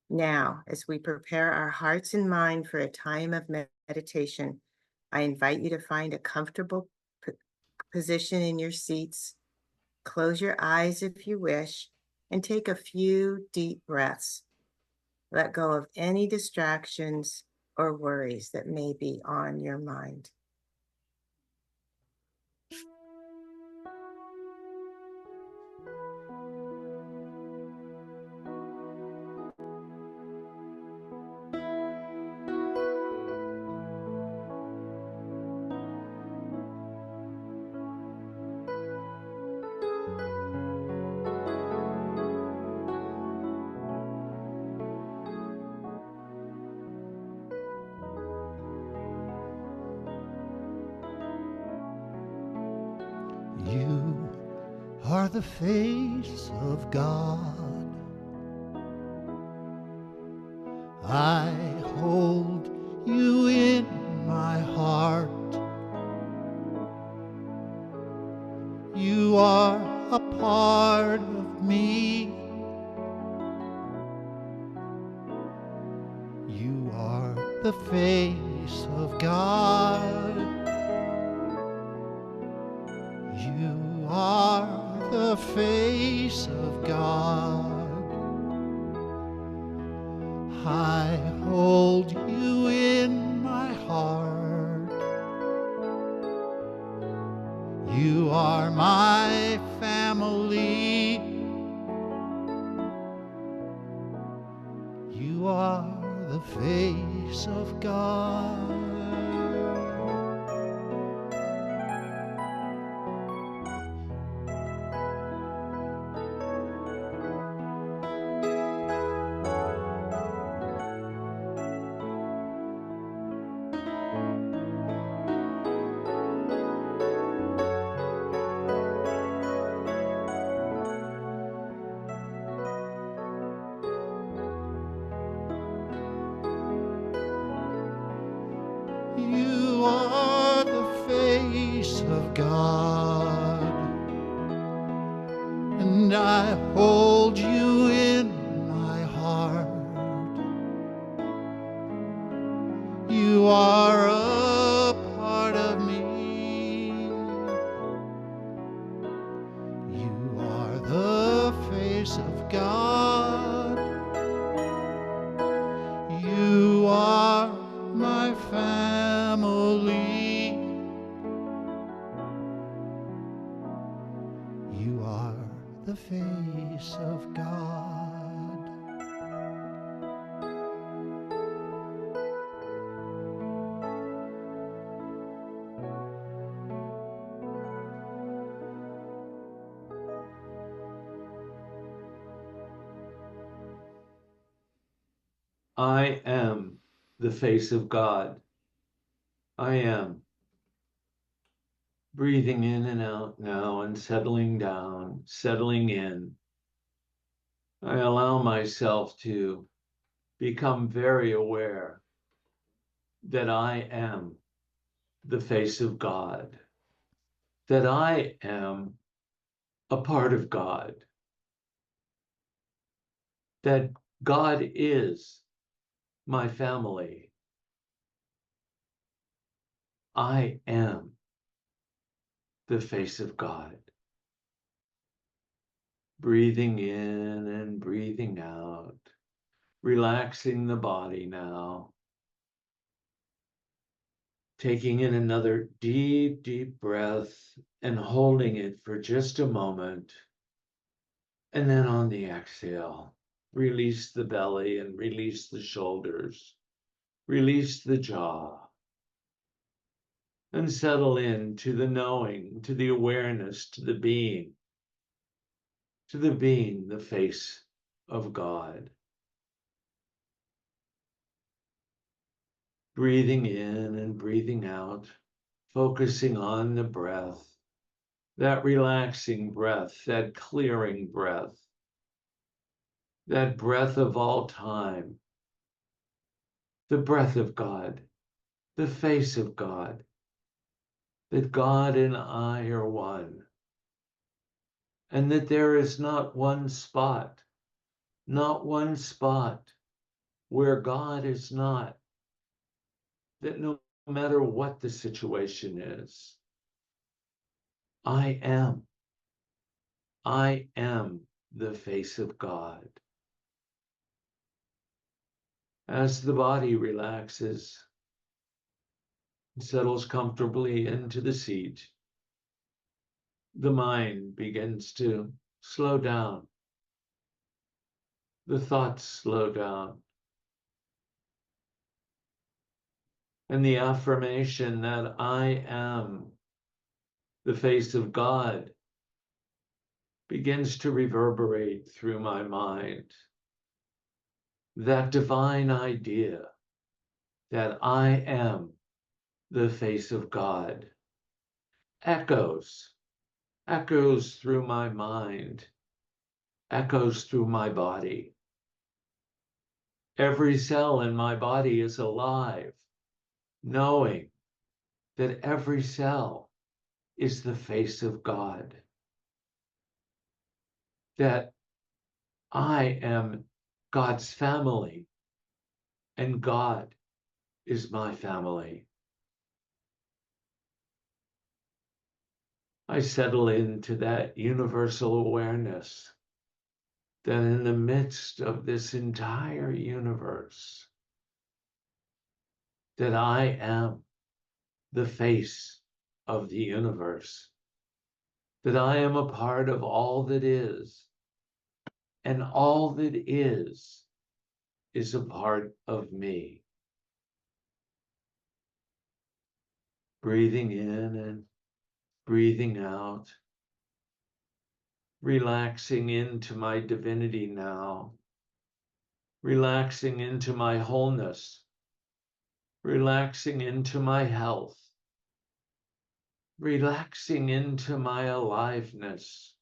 Now, as we prepare our hearts and mind for a time of meditation, I invite you to find a comfortable p- position in your seats. Close your eyes if you wish, and take a few deep breaths. Let go of any distractions or worries that may be on your mind. You are the face of God. I hold you in my heart. You are a part of me. You are the face of God. You are the face of God. I hold you in my heart. You are my family. You are the face of God. You are the face of God, and I hold you in my heart. You are a part of me. You are the face of God. You are my family. You are the face of God. I am the face of God. I am. Breathing in and out now and settling down, settling in. I allow myself to become very aware that I am the face of God, that I am a part of God, that God is my family. I am the face of God. Breathing in and breathing out, relaxing the body now. Taking in another deep, deep breath and holding it for just a moment. And then on the exhale, release the belly and release the shoulders, release the jaw, and settle in to the knowing, to the awareness, to the being, the face of God. Breathing in and breathing out, focusing on the breath, that relaxing breath, that clearing breath, that breath of all time, the breath of God, the face of God, that God and I are one, and that there is not one spot where God is not, that no matter what the situation is, I am the face of God. As the body relaxes and settles comfortably into the seat, the mind begins to slow down. The thoughts slow down. And the affirmation that I am the face of God begins to reverberate through my mind. That divine idea that I am the face of God echoes through my mind, echoes through my body. Every cell in my body is alive, knowing that every cell is the face of God. That I am God's family and God is my family. I settle into that universal awareness that in the midst of this entire universe, that I am the face of the universe, that I am a part of all that is, and all that is a part of me. Breathing in and breathing out, relaxing into my divinity now, relaxing into my wholeness, relaxing into my health, relaxing into my aliveness,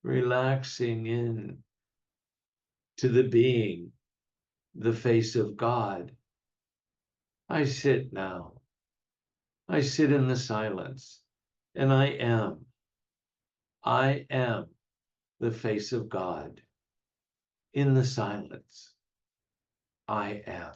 relaxing in to the being, the face of God. I sit now. I sit in the silence, and I am the face of God. In the silence, I am.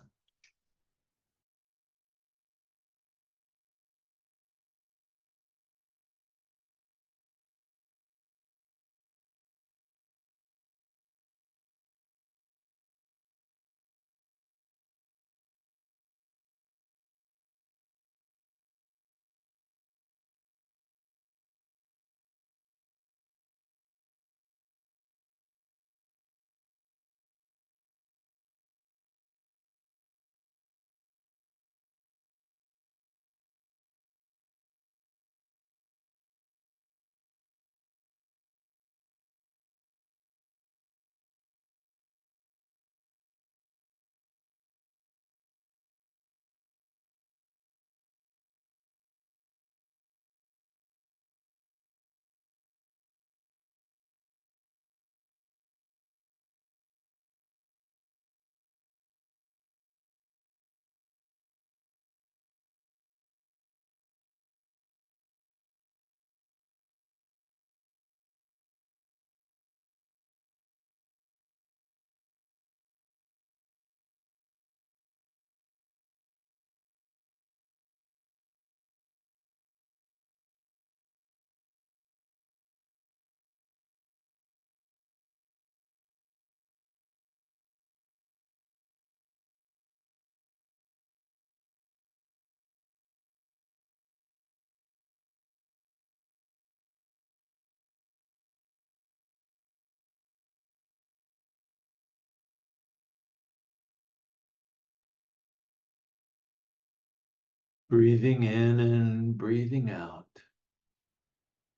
Breathing in and breathing out,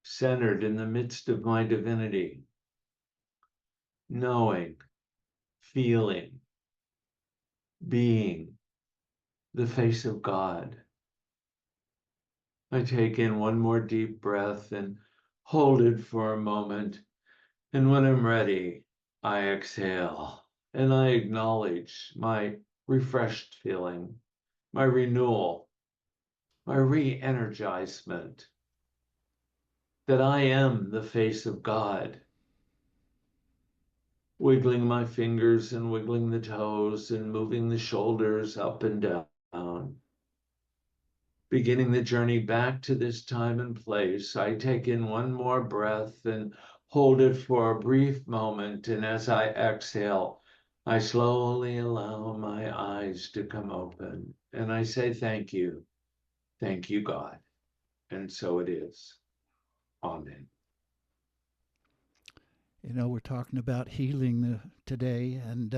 centered in the midst of my divinity, knowing, feeling, being the face of God. I take in one more deep breath and hold it for a moment. And when I'm ready, I exhale and I acknowledge my refreshed feeling, my renewal, my re-energizement, that I am the face of God. wiggling my fingers and wiggling the toes and moving the shoulders up and down. Beginning the journey back to this time and place, I take in one more breath and hold it for a brief moment. And as I exhale, I slowly allow my eyes to come open. And I say, thank you, God. And so it is. Amen. You know, we're talking about healing today, and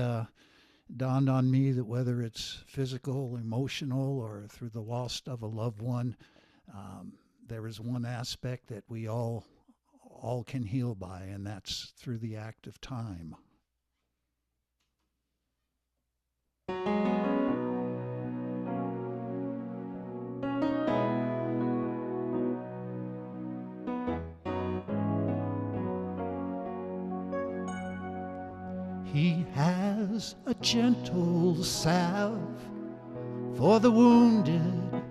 dawned on me that whether it's physical, emotional, or through the loss of a loved one, there is one aspect that we all can heal by, and that's through the act of time. He has a gentle salve for the wounded,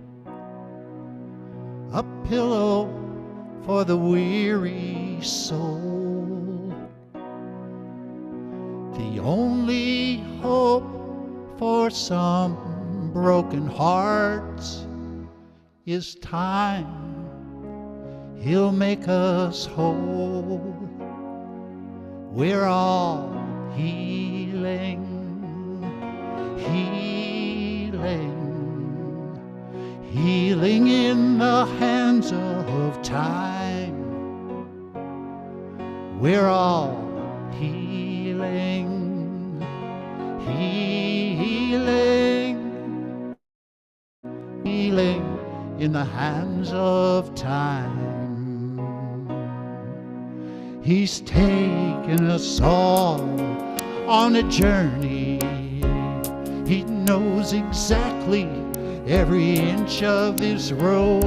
a pillow for the weary soul. The only hope for some broken hearts is time. He'll make us whole. We're all healing, healing in the hands of time. We're all healing, in the hands of time. He's taken us all on a journey. He knows exactly every inch of this road.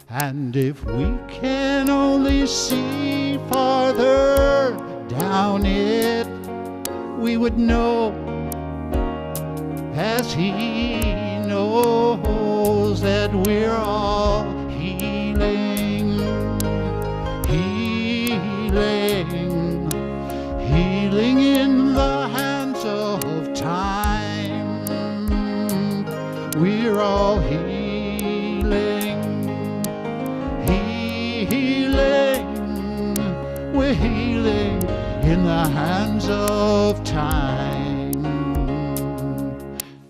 And if we can only see farther down it, we would know, as he knows, that we're all healing, healing in the hands of time. We're all healing, we're healing in the hands of time.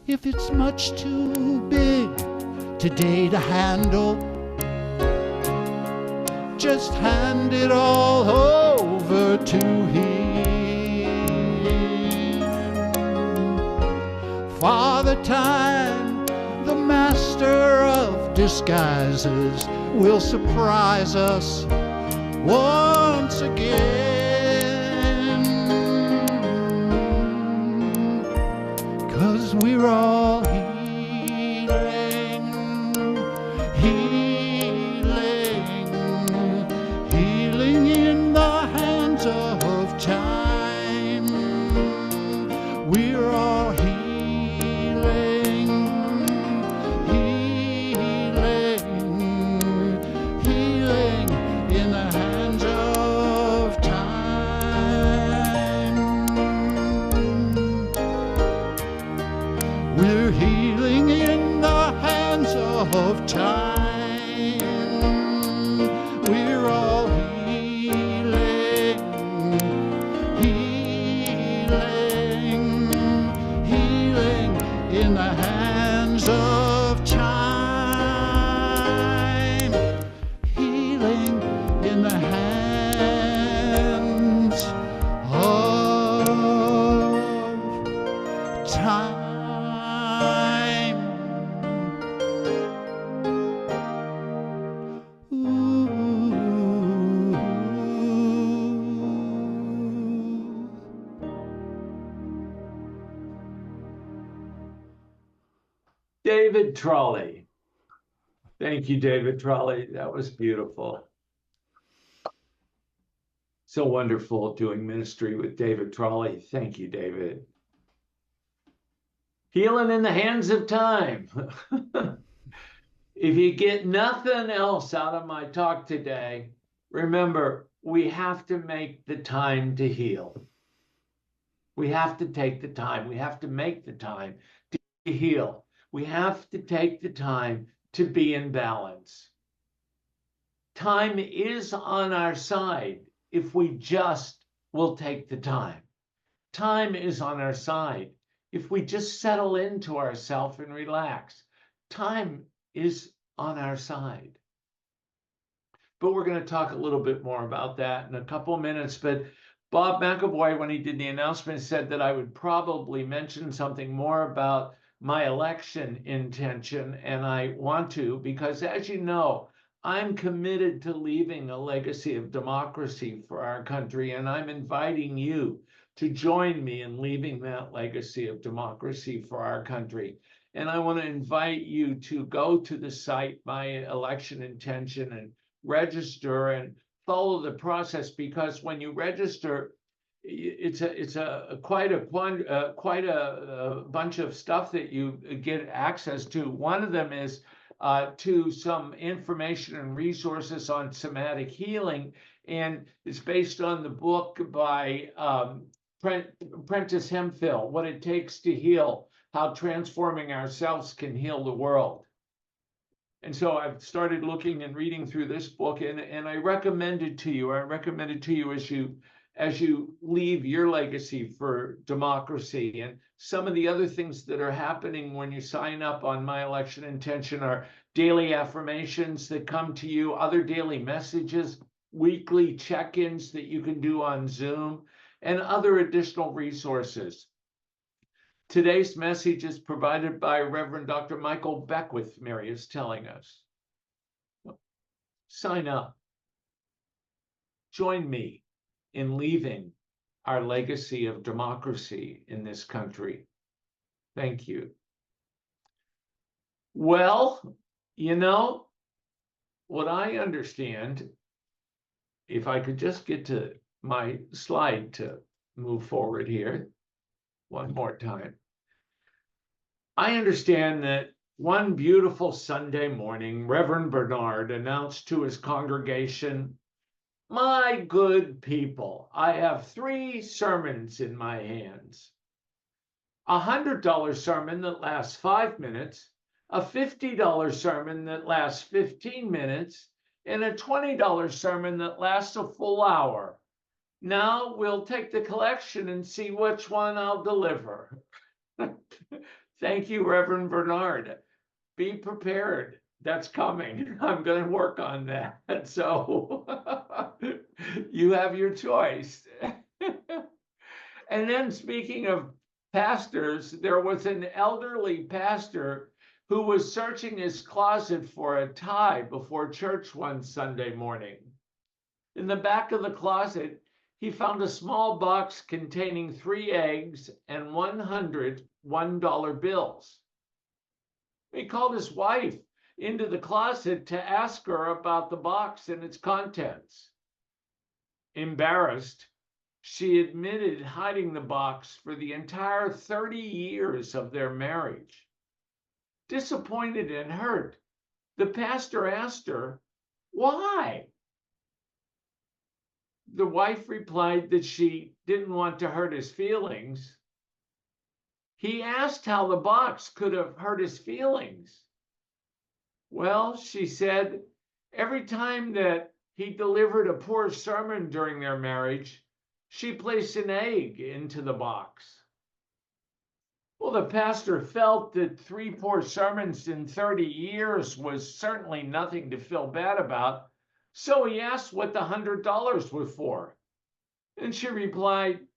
If it's much too big today to handle, just hand it all over to him. Father Time, the master of disguises, will surprise us once again. 'Cause we're all healing, healing in the hands of time. We're all healing, healing in the hands of time. We're healing in the hands of time. We're all healing, healing in the hands of time. Healing in the hands of time. David Trolley. Thank you, David Trolley. That was beautiful. So wonderful doing ministry with David Trolley. Thank you, David. Healing in the hands of time. If you get nothing else out of my talk today, remember, we have to make the time to heal. We have to take the time. We have to make the time to heal. We have to take the time to be in balance. Time is on our side if we just will take the time. Time is on our side if we just settle into ourselves and relax. Time is on our side. But we're going to talk a little bit more about that in a couple of minutes. But Bob McAvoy, when he did the announcement, said that I would probably mention something more about my election intention. And I want to, because as you know, I'm committed to leaving a legacy of democracy for our country. And I'm inviting you to join me in leaving that legacy of democracy for our country. And I want to invite you to go to the site, My Election Intention, and register and follow the process, because when you register, it's quite a bunch of stuff that you get access to. One of them is to some information and resources on somatic healing, and it's based on the book by Prentice Hemphill, What It Takes to Heal: How Transforming Ourselves Can Heal the World. And so I've started looking and reading through this book, and I recommend it to you. I recommend it to you as you leave your legacy for democracy. And some of the other things that are happening when you sign up on My Election Intention are daily affirmations that come to you, other daily messages, weekly check-ins that you can do on Zoom, and other additional resources. Today's message is provided by Reverend Dr. Michael Beckwith, Mary is telling us. Sign up. Join me in leaving our legacy of democracy in this country. Thank you. Well, you know, what I understand, if I could just get to my slide to move forward here one more time. I understand that one beautiful Sunday morning, Reverend Bernard announced to his congregation, "My good people, I have 3 sermons in my hands. A $100 sermon that lasts 5 minutes, a $50 sermon that lasts 15 minutes, and a $20 sermon that lasts a full hour. Now we'll take the collection and see which one I'll deliver." Thank you, Reverend Bernard. Be prepared. That's coming. I'm going to work on that. So you have your choice. And then, speaking of pastors, there was an elderly pastor who was searching his closet for a tie before church one Sunday morning. In the back of the closet, he found a small box containing 3 eggs and 100 $1 bills. He called his wife into the closet to ask her about the box and its contents. Embarrassed, she admitted hiding the box for the entire 30 years of their marriage. Disappointed and hurt, the pastor asked her, "Why?" The wife replied that she didn't want to hurt his feelings. He asked how the box could have hurt his feelings. "Well," she said, "every time that he delivered a poor sermon during their marriage, she placed an egg into the box." Well, the pastor felt that 3 poor sermons in 30 years was certainly nothing to feel bad about, so he asked what the $100 were for. And she replied,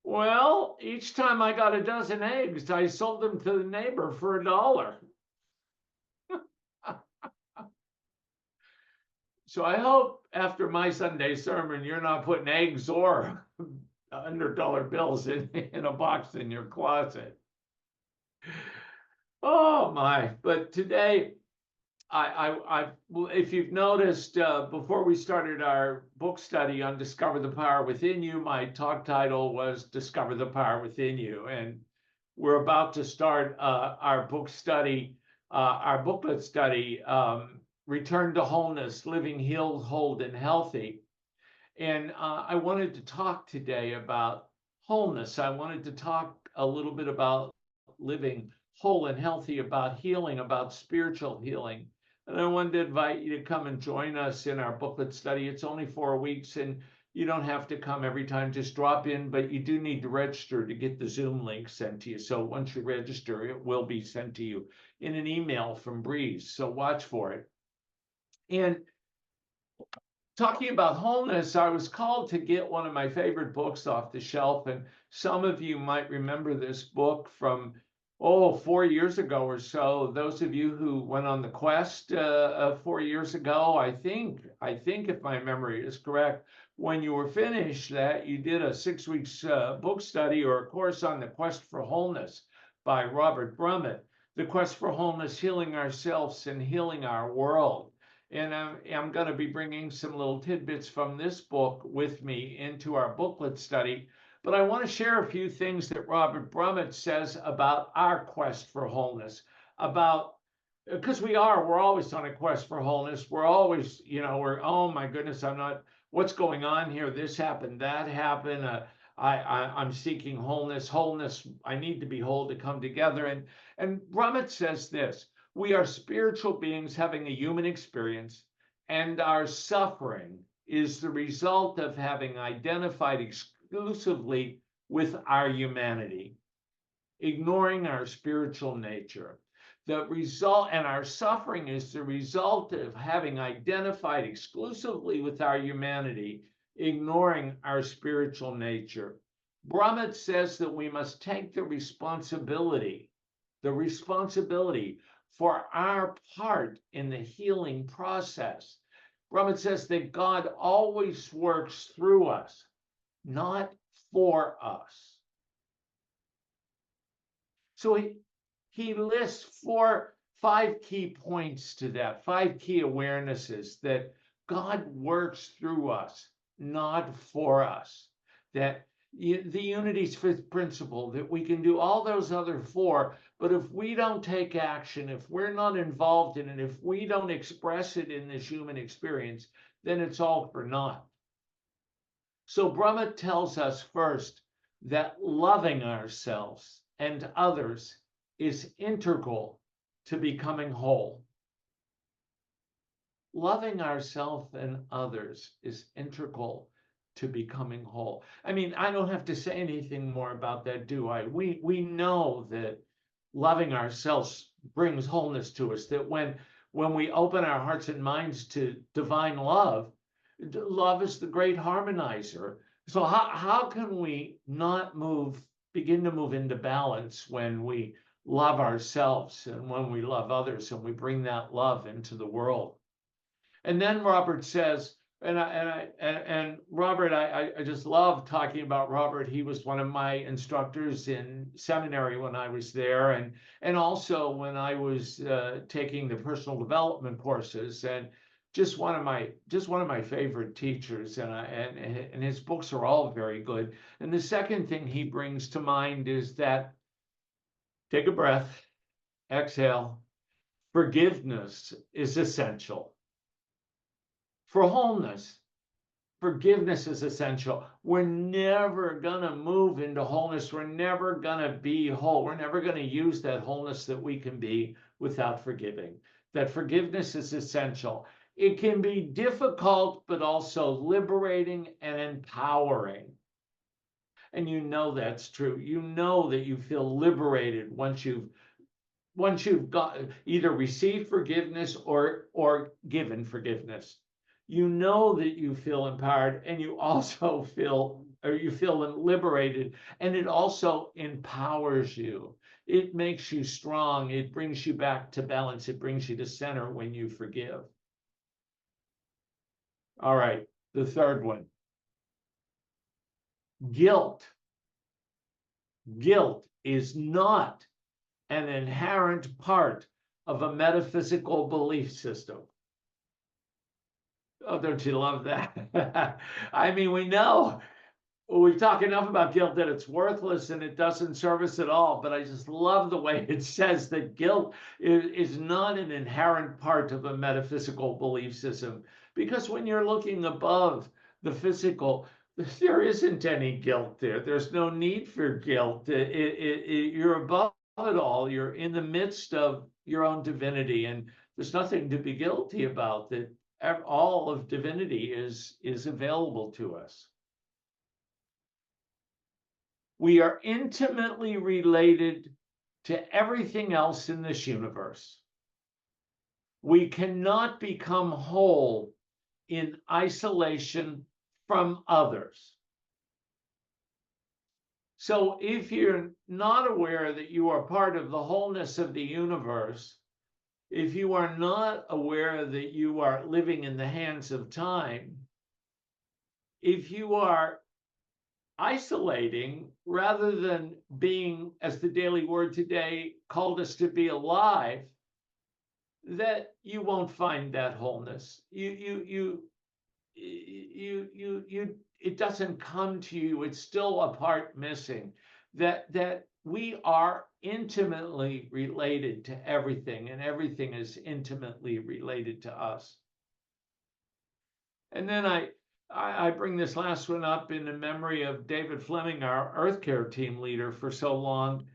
"Well, each time I got a dozen eggs, I sold them to the neighbor for $1. So I hope after my Sunday sermon, you're not putting eggs or $100 bills in a box in your closet. Oh my. But today, if you've noticed, before we started our book study on Discover the Power Within You, my talk title was Discover the Power Within You. And we're about to start our book study, our booklet study, Return to Wholeness, Living Healed, Whole, and Healthy. And I wanted to talk today about wholeness. I wanted to talk a little bit about living whole and healthy, about healing, about spiritual healing. And I wanted to invite you to come and join us in our booklet study. It's only 4 weeks, and you don't have to come every time, just drop in, but you do need to register to get the Zoom link sent to you. So once you register, it will be sent to you in an email from Breeze. So watch for it. And talking about wholeness, I was called to get one of my favorite books off the shelf. And some of you might remember this book from, 4 years ago or so. Those of you who went on the quest 4 years ago, I think if my memory is correct, when you were finished that, you did a 6 weeks book study or a course on the quest for wholeness by Robert Brummett. The quest for wholeness, healing ourselves and healing our world. And I'm going to be bringing some little tidbits from this book with me into our booklet study. But I want to share a few things that Robert Brummett says about our quest for wholeness, because we're always on a quest for wholeness. We're always, oh my goodness, what's going on here? This happened, that happened. I'm seeking wholeness. I need to be whole to come together. And Brummett says this: we are spiritual beings having a human experience, and our suffering is the result of having identified exclusively with our humanity, ignoring our spiritual nature. Our suffering is the result of having identified exclusively with our humanity, ignoring our spiritual nature. Brummett says that we must take the responsibility for our part in the healing process. Brummett says that God always works through us, not for us. So he lists 5 key points to that, 5 key awarenesses that God works through us, not for us. That the unity's 5th principle, that we can do all those other 4, but if we don't take action, if we're not involved in it, if we don't express it in this human experience, then it's all for naught. So Brummett tells us first that loving ourselves and others is integral to becoming whole. Loving ourselves and others is integral to becoming whole. I mean, I don't have to say anything more about that, do I? We know that loving ourselves brings wholeness to us, that when we open our hearts and minds to divine love, love is the great harmonizer. So how can we not begin to move into balance when we love ourselves and when we love others and we bring that love into the world? And then Robert says, and Robert, I just love talking about Robert. He was one of my instructors in seminary when I was there, and also when I was taking the personal development courses, and just one of my favorite teachers. And his books are all very good. And the second thing he brings to mind is that take a breath, exhale. Forgiveness is essential. For wholeness, forgiveness is essential. We're never going to move into wholeness. We're never going to be whole. We're never going to use that wholeness that we can be without forgiving. That forgiveness is essential. It can be difficult, but also liberating and empowering. And you know that's true. You know that you feel liberated once you've got either received forgiveness or given forgiveness. You know that you feel empowered, and you also feel liberated, and it also empowers you. It makes you strong. It brings you back to balance. It brings you to center when you forgive. All right, the third one. Guilt. Guilt is not an inherent part of a metaphysical belief system. Oh, don't you love that? I mean, we've talked enough about guilt that it's worthless and it doesn't serve us at all, but I just love the way it says that guilt is not an inherent part of a metaphysical belief system. Because when you're looking above the physical, there isn't any guilt there. There's no need for guilt. You're above it all. You're in the midst of your own divinity, and there's nothing to be guilty about. That all of divinity is available to us. We are intimately related to everything else in this universe. We cannot become whole in isolation from others. So if you're not aware that you are part of the wholeness of the universe, if you are not aware that you are living in the hands of time, if you are isolating rather than being, as the Daily Word today called us to be, alive, that you won't find that wholeness. It doesn't come to you. It's still a part missing. That we are intimately related to everything, and everything is intimately related to us. And then I bring this last one up in the memory of David Fleming, our Earth Care team leader for so long.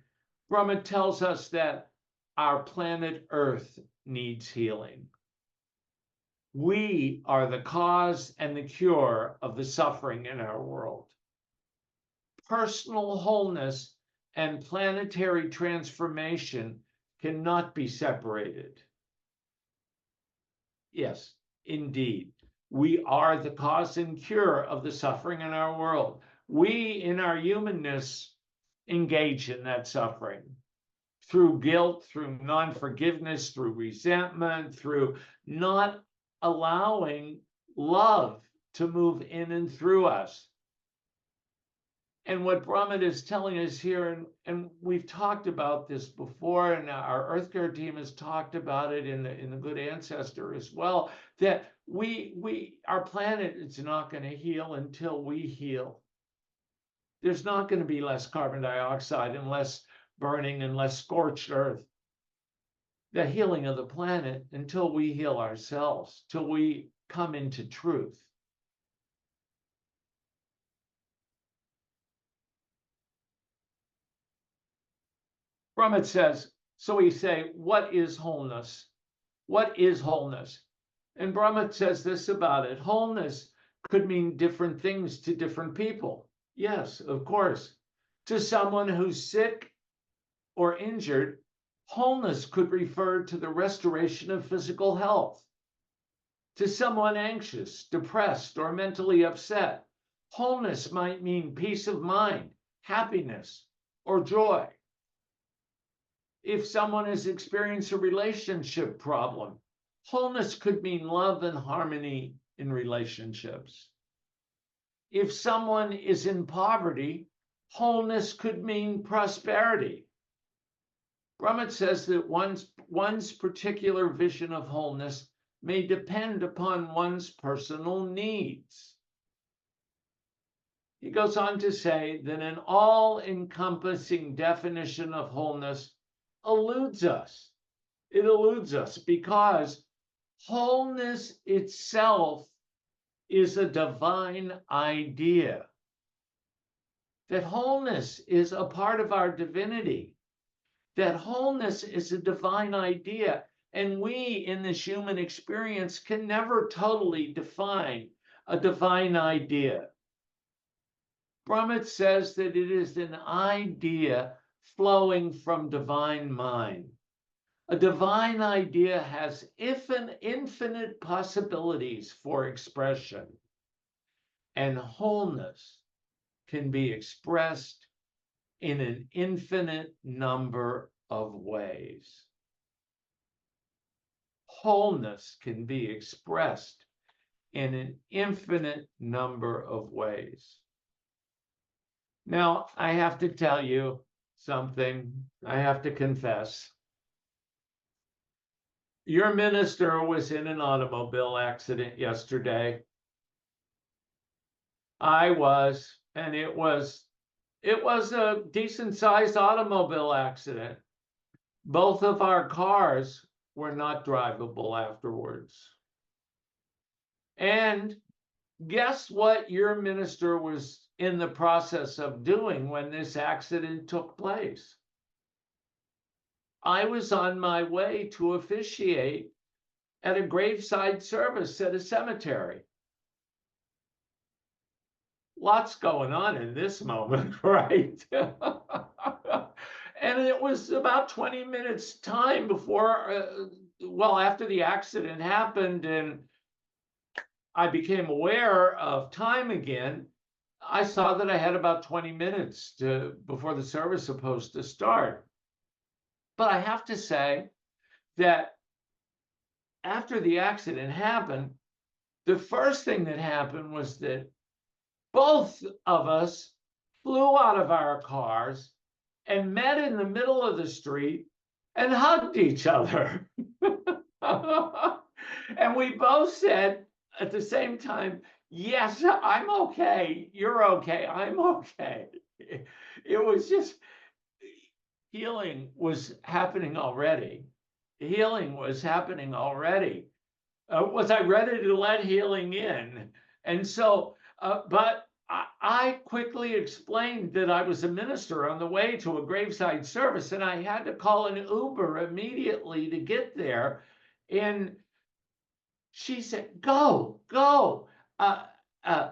Brahma tells us that our planet Earth needs healing. We are the cause and the cure of the suffering in our world. Personal wholeness and planetary transformation cannot be separated. Yes, indeed. We are the cause and cure of the suffering in our world. We, in our humanness, engage in that suffering through guilt, through non-forgiveness, through resentment, through not allowing love to move in and through us. And what Brahman is telling us here, and we've talked about this before, and our Earth Care team has talked about it in the Good Ancestor as well, that our planet is not going to heal until we heal. There's not going to be less carbon dioxide and less burning and less scorched earth. The healing of the planet until we heal ourselves, till we come into truth. Brahma says, so we say, what is wholeness? What is wholeness? And Brahma says this about it. Wholeness could mean different things to different people. Yes, of course. To someone who's sick or injured, wholeness could refer to the restoration of physical health. To someone anxious, depressed, or mentally upset, wholeness might mean peace of mind, happiness, or joy. If someone has experienced a relationship problem, wholeness could mean love and harmony in relationships. If someone is in poverty, wholeness could mean prosperity. Brahma says that one's particular vision of wholeness may depend upon one's personal needs. He goes on to say that an all-encompassing definition of wholeness eludes us. It eludes us because wholeness itself is a divine idea. That wholeness is a part of our divinity. That wholeness is a divine idea. And we, in this human experience, can never totally define a divine idea. Brahma says that it is an idea flowing from divine mind. A divine idea has infinite possibilities for expression, and wholeness can be expressed in an infinite number of ways. Wholeness can be expressed in an infinite number of ways. Now, I have to tell you something. I have to confess. Your minister was in an automobile accident yesterday. I was, and it was a decent-sized automobile accident. Both of our cars were not drivable afterwards. And Guess what your minister was in the process of doing when this accident took place? I was on my way to officiate at a graveside service at a cemetery. Lots going on in this moment, right? And it was about 20 minutes time before, well, after the accident happened and I became aware of time again, I saw that I had about 20 minutes before the service was supposed to start. But I have to say that after the accident happened, the first thing that happened was that both of us flew out of our cars and met in the middle of the street and hugged each other. And we both said at the same time, yes, I'm okay. You're okay. I'm okay. It was just, healing was happening already. Healing was happening already. Was I ready to let healing in? And so, but I quickly explained that I was a minister on the way to a graveside service, and I had to call an Uber immediately to get there. And she said, "Go, go." Uh, uh,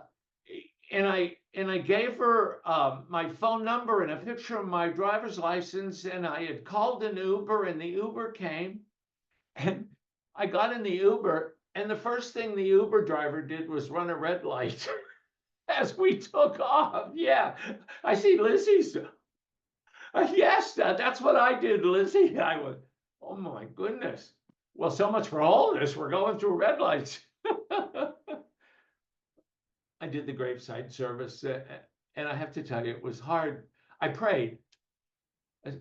and I gave her my phone number and a picture of my driver's license, and I had called an Uber, and the Uber came, and I got in the Uber, and the first thing the Uber driver did was run a red light as we took off. Yeah, I see Lizzie's. Yes, that's what I did, Lizzie. I went, oh my goodness. Well, so much for wholeness. We're going through red lights. I did the graveside service, and I have to tell you, it was hard. I prayed,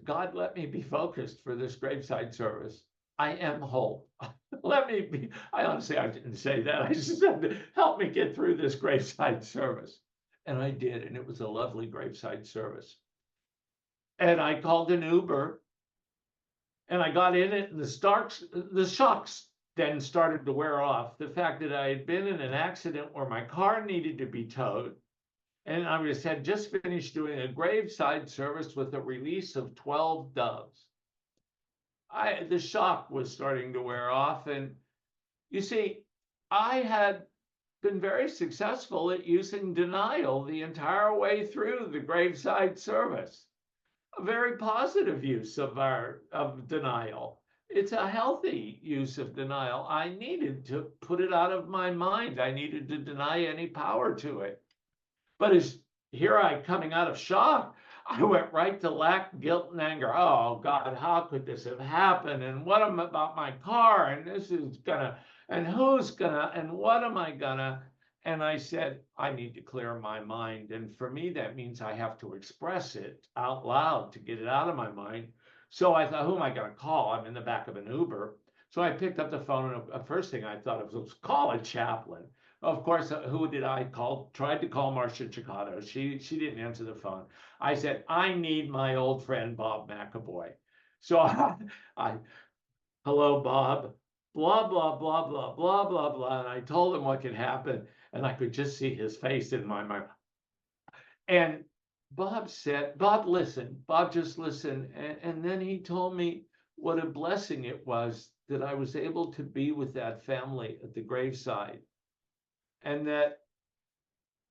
God, let me be focused for this graveside service. I am whole. Let me be. I honestly, I didn't say that. I just said, help me get through this graveside service. And I did, and it was a lovely graveside service. And I called an Uber, and I got in it, and the shocks then started to wear off. The fact that I had been in an accident where my car needed to be towed, and I had just finished doing a graveside service with a release of 12 doves. The shock was starting to wear off. And you see, I had been very successful at using denial the entire way through the graveside service. A very positive use of denial. It's a healthy use of denial. I needed to put it out of my mind. I needed to deny any power to it. But as here I coming out of shock, I went right to lack, guilt, and anger. Oh God, how could this have happened? And what am about my car? And this is gonna, and who's gonna, and what am I gonna? And I said, I need to clear my mind. And for me, that means I have to express it out loud to get it out of my mind. So I thought, who am I gonna call? I'm in the back of an Uber. So I picked up the phone, and the first thing I thought of was call a chaplain. Of course, who did I call? Tried to call Marcia Chicotto. She didn't answer the phone. I said, I need my old friend Bob McAvoy. So hello, Bob. Blah, blah, blah, blah, blah, blah, blah. And I told him what could happen. And I could just see his face in my mind. And Bob said, Bob listened. Bob just listened. And then he told me what a blessing it was that I was able to be with that family at the graveside. And that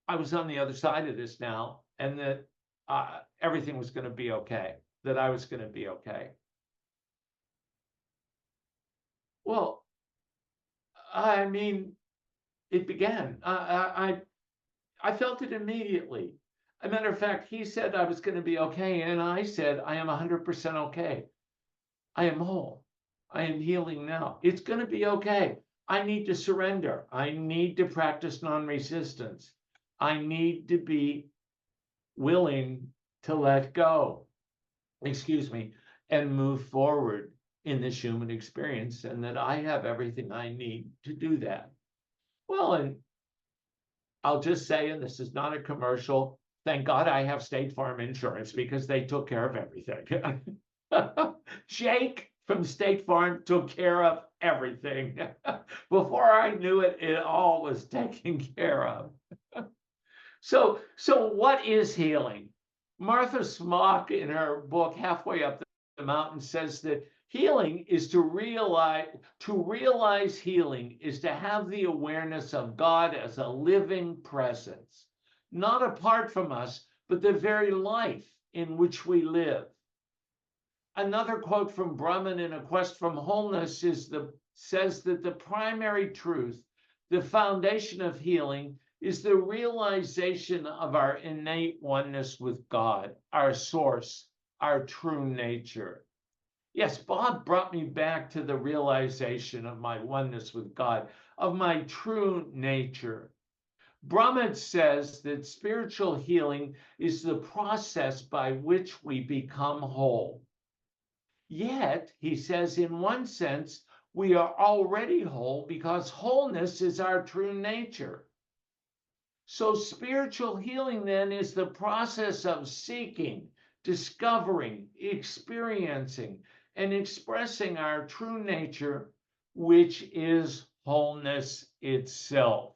I was on the other side of this now, and that everything was going to be okay, that I was going to be okay. Well, I mean, it began. I felt it immediately. As a matter of fact, he said I was going to be okay, and I said I am 100% okay. I am whole. I am healing now. It's going to be okay. I need to surrender. I need to practice non-resistance. I need to be willing to let go, and move forward in this human experience, and that I have everything I need to do that. Well, and I'll just say, and this is not a commercial, thank God I have State Farm insurance because they took care of everything. Jake, from State Farm took care of everything. Before I knew it, it all was taken care of. So what is healing? Martha Smock, in her book Halfway Up the Mountain, says that healing is to realize healing is to have the awareness of God as a living presence, not apart from us, but the very life in which we live. Another quote from Brahman in A Quest from Wholeness says that the primary truth, the foundation of healing, is the realization of our innate oneness with God, our source, our true nature. Yes, Bob brought me back to the realization of my oneness with God, of my true nature. Brahman says that spiritual healing is the process by which we become whole. Yet, he says, in one sense, we are already whole because wholeness is our true nature. So, spiritual healing then is the process of seeking, discovering, experiencing, and expressing our true nature, which is wholeness itself.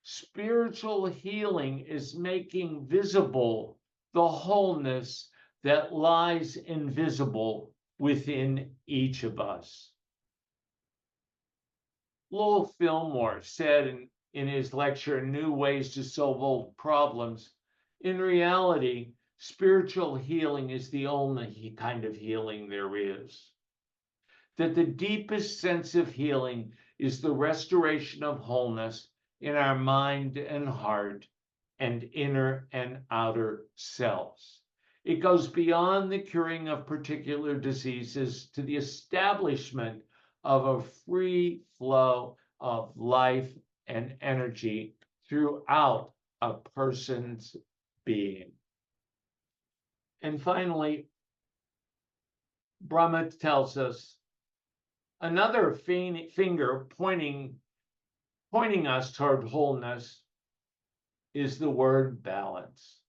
Spiritual healing is making visible the wholeness that lies invisible within each of us. Lowell Fillmore said in his lecture, New Ways to Solve Old Problems, in reality, spiritual healing is the only kind of healing there is. That the deepest sense of healing is the restoration of wholeness in our mind and heart and inner and outer selves. It goes beyond the curing of particular diseases to the establishment of a free flow of life and energy throughout a person's being. And finally, Brahma tells us another finger pointing us toward wholeness is the word balance.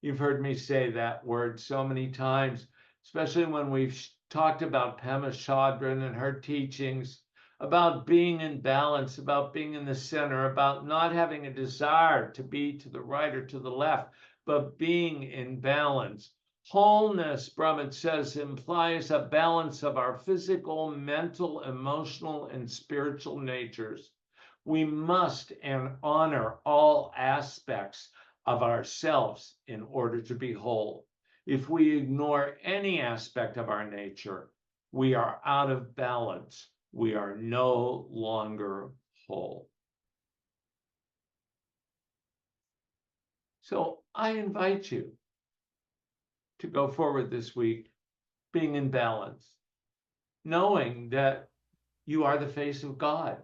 You've heard me say that word so many times, especially when we've talked about Pema Chodron and her teachings, about being in balance, about being in the center, about not having a desire to be to the right or to the left, but being in balance. Wholeness, Brahman says, implies a balance of our physical, mental, emotional, and spiritual natures. We must and honor all aspects of ourselves in order to be whole. If we ignore any aspect of our nature, we are out of balance. We are no longer whole. So I invite you to go forward this week being in balance, knowing that you are the face of God,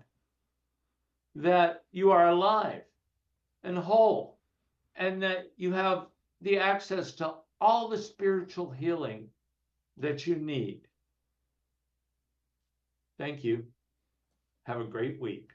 that you are alive and whole, and that you have the access to all the spiritual healing that you need. Thank you. Have a great week.